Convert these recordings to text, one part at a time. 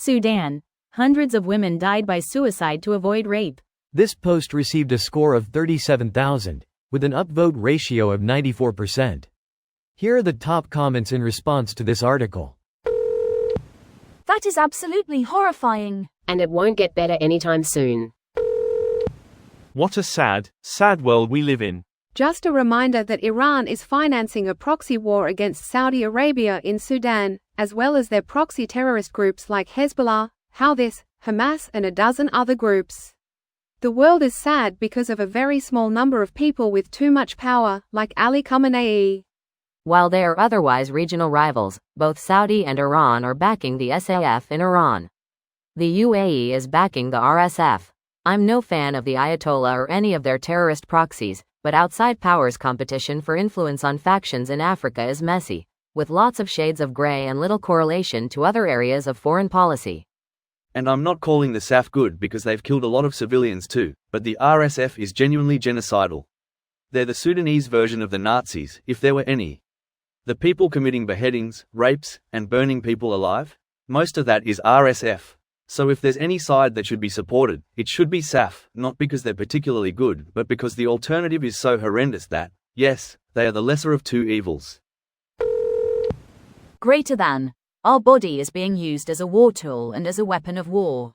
Sudan. Hundreds of women died by suicide to avoid rape. This post received a score of 37,000, with an upvote ratio of 94%. Here are the top comments in response to this article. That is absolutely horrifying. And it won't get better anytime soon. What a sad world we live in. Just a reminder that Iran is financing a proxy war against Saudi Arabia in Sudan, as well as their proxy terrorist groups like Hezbollah, Houthis, Hamas and a dozen other groups. The world is sad because of a very small number of people with too much power, like Ali Khamenei. While they are otherwise regional rivals, both Saudi and Iran are backing the SAF in Iran. The UAE is backing the RSF. I'm no fan of the Ayatollah or any of their terrorist proxies, but outside powers competition for influence on factions in Africa is messy, with lots of shades of grey and little correlation to other areas of foreign policy. And I'm not calling the SAF good because they've killed a lot of civilians too, but the RSF is genuinely genocidal. They're the Sudanese version of the Nazis, if there were any. The people committing beheadings, rapes, and burning people alive? Most of that is RSF. So if there's any side that should be supported, it should be SAF, not because they're particularly good, but because the alternative is so horrendous that, yes, they are the lesser of two evils. Greater than. Our body is being used as a war tool and as a weapon of war.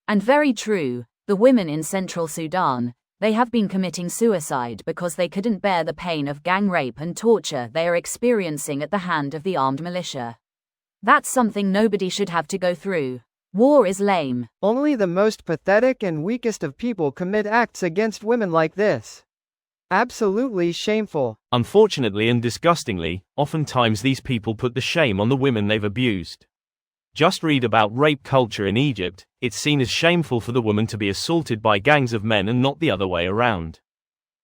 And very true, the women in central Sudan, they have been committing suicide because they couldn't bear the pain of gang rape and torture they are experiencing at the hand of the armed militia. That's something nobody should have to go through. War is lame. Only the most pathetic and weakest of people commit acts against women like this. Absolutely shameful. Unfortunately and disgustingly, oftentimes these people put the shame on the women they've abused. Just read about rape culture in Egypt. It's seen as shameful for the woman to be assaulted by gangs of men and not the other way around.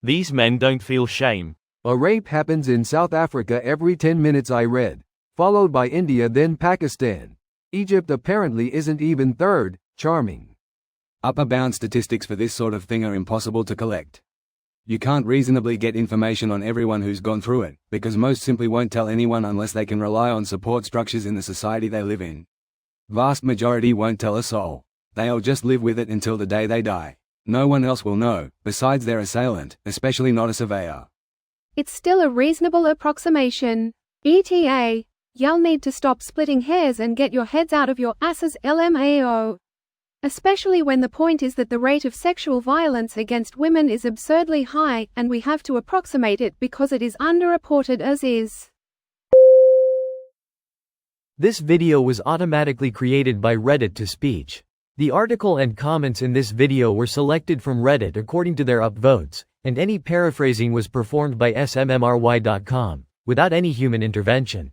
These men don't feel shame. A rape happens in South Africa every 10 minutes, I read. Followed by India, then Pakistan. Egypt apparently isn't even third. Charming. Upper bound statistics for this sort of thing are impossible to collect. You can't reasonably get information on everyone who's gone through it, because most simply won't tell anyone unless they can rely on support structures in the society they live in. Vast majority won't tell a soul. They'll just live with it until the day they die. No one else will know, besides their assailant, especially not a surveyor. It's still a reasonable approximation. ETA. Y'all need to stop splitting hairs and get your heads out of your asses, LMAO. Especially when the point is that the rate of sexual violence against women is absurdly high, and we have to approximate it because it is underreported as is. This video was automatically created by Reddit to speech. The article and comments in this video were selected from Reddit according to their upvotes, and any paraphrasing was performed by smmry.com, without any human intervention.